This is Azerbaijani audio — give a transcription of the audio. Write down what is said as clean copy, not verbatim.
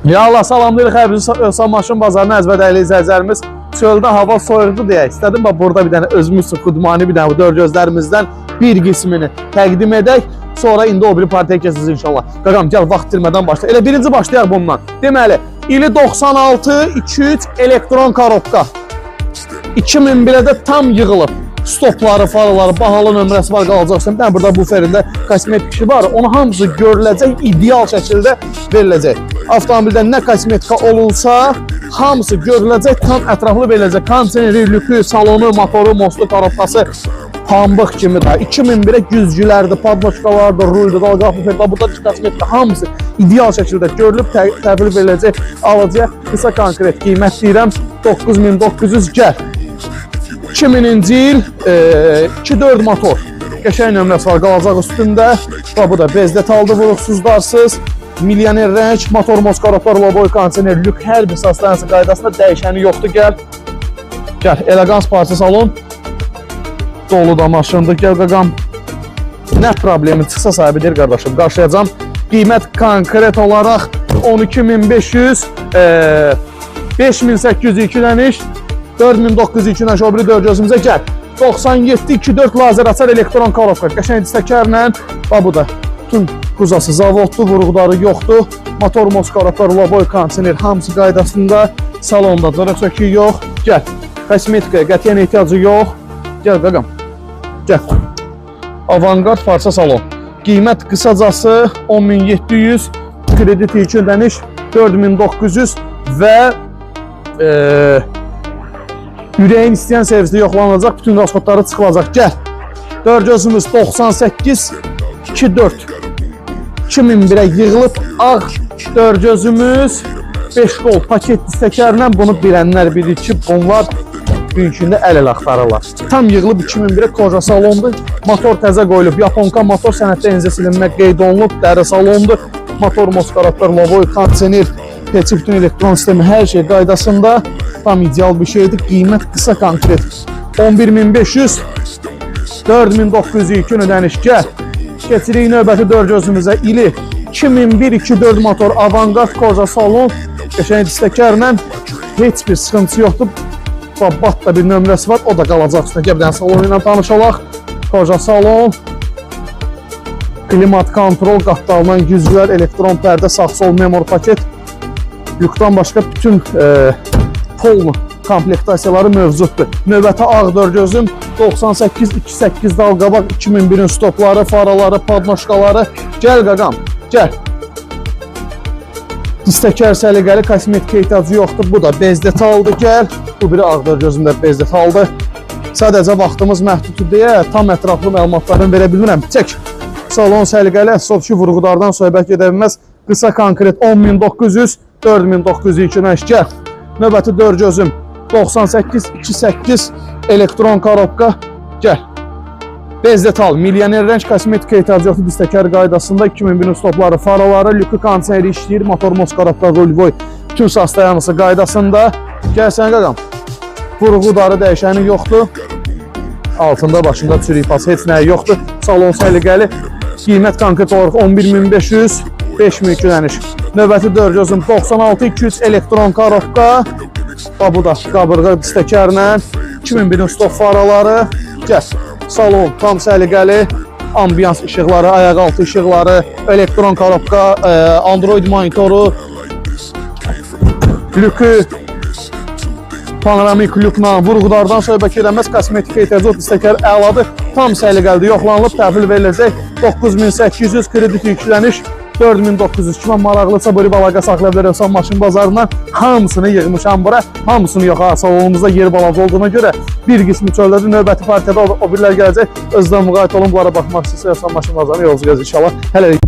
Ya Allah salamlayırıq hər bizi Özsan Maşın Bazarına əzbədəyli izləyicilərimiz. Çöldə hava soyuqdur deyə istədim. Burada bir dənə özümüz xudmani bir dənə bu dörd gözlərimizdən bir qismini təqdim edək. Sonra indi o biri partiya keçəcək inşallah. Qaqam gəl vaxt itirmədən başla. Elə birinci başlayaq bundan. Deməli, ili 96 203 elektron korobka. 2001-də tam yığılıb. Stopları, faraları, bahalı nömrəsi var qalacaqsan. Bir dənə burada buferində kosmetik işi var. Onu hamısı görüləcək, ideal şəkildə veriləcək. Avtomobildə nə kosmetika olunsa, hamısı görüləcək, tam ətraflı veriləcək. Kondisioneri, lükü, salonu, motoru, mostu, korobkası pambıq kimi də. 2001-ə güzgülərdir, padnoşkalardır, ruldur, dalqa buferdə, burada kosmetika hamısı ideal şəkildə görülüb, təhvil veriləcək. Alıcıya qısa konkret qiymət deyirəm, 9900 gəl. 2000-ci il 2-4 motor. Qəşəng nömrəsi var qalacaq üstündə. Bu da bez detaldı, vuruqsuzdarsız. Milyoner rəng, motor moskaroplar, loboy, kondisioner, lük, hər bir sastansı qaydasında dəyişəni yoxdur. Gəl. Gəl, elegans parça salon. Dolu da maşındır. Gəl qaqam. Nə problemi çıxsa sahibidir qardaşım. Qarşılayacam. Qiymət konkret olaraq 12500, 5802 dəniş, 4902 dəniş o biri dörd gözümüzə gəl. 97-24 lazer açar elektron korobka. Qəşəng distəkərlə. Bu da bütün quzası zavoddur, vuruqları yoxdur. Motor moskaroplar, loboy, kondisioner hamısı qaydasında. Salonda zara çökü yox. Gəl. Kosmetikaya qətiyyən ehtiyacı yox. Gəl qaqam. Gəl. Avangard parça salon. Qiymət qısacası 10700, kredit üçün dəniş 4900 və ürəyin istəyən servisdə yoxlanılacaq, bütün rasxodları çıxılacaq. Gəl. Dörd gözümüz 98-24. 2001-ə yığılıb ağ dörd gözümüz 5 qol paket distəkərlə bunu bilənlər bilir ki, bunlar günkündə əl-əl axtarırlar. Tam yığılıb 2001-ə koja salondur. Motor təzə qoyulub. Yaponka motor sənətdə enzə silinmə qeyd olunub. Dəri salondur. Motor moskaratlar, loboy, kondisioner, peçi, bütün elektron sistemi hər şey qaydasında. Tam ideal bir şeydir. Qiymət qısa konkret. 11500, 4902 ödəniş gəl. Keçirik növbəti dörd gözümüzə. İli 2001-24 motor Avangard koja salon. Qəşəng distəkərlə heç bir sıxıntı yoxdur. Bat da bir nömrəsi var. O da qalacaq üstünə. Gəl bir dənə salonu ilə tanışalaq. Koja salon. Klimat kontrol, qatdalınan güzgülər, elektron pərdə, sağ-sol memor paket. Lükdən başqa bütün polnu komplektasiyaları mövcuddur. Növbəti ağ dörd gözüm 98-28 dal qabaq, 2001-in stopları, faraları, padnoşkaları. Gəl qaqam, gəl. Distəkər səliqəli, kosmetika ehtiyacı yoxdur. Bu da bez detaldır, gəl. Bu biri ağ dörd gözümdə bez detaldır. Sadəcə vaxtımız məhduddur deyə tam ətraflı məlumatlarını verə bilmirəm. Çək. Salon səliqəli, sovçu vurğudardan söhbət gedə bilməz. Qısa konkret 10900, 4902 nəş gəl. Növbəti dörd gözüm 98-28 elektron korobka gəl. Bez detal, milyoner rəng kosmetika ehtiyacı yoxdur. Distəkər qaydasında 2001-in stopları, faraları, lükü kondisioneri işləyir. Motor moskaroplar, rolvoy, bütün sastayanısı qaydasında. Gəl sən qaqam. Vurğudarı dəyişəni yoxdur. Altında, başında çürük pas, heç nəyi yoxdur. Salon səliqəli. Qiymət konkret olaraq 11500, 5002 dəniş. Növbəti dörd gözüm 96-200 elektron korobka. Bu da qabırğa distəkərlə. 2001-in stop faraları. Gəl. Salon tam səliqəli. Ambiyans işıqları, ayaq altı işıqları, elektron korobka, Android monitoru, lükü, panoramik lüklə, vurğudardan söhbət edəməz, kosmetika ehtiyacı distəkər əladır. Tam səliqəlidir, yoxlanılıb, təhvil veriləcək. 9800, kredit yükləniş 4900. Kimə maraqlısa buri balaqa saxlaya bilər Özsan Maşın Bazarından. Hamısını yığmışam bura. Hamısını yox, salonumuzda yer balaca olduğuna görə bir qismi çöldədir. Növbəti partiyada o birlər gələcək. Özdən müqayət olun, bunlara baxmaq istəyirsə Özsan Maşın Bazarına yolcu gözü inşallah. Hələlik.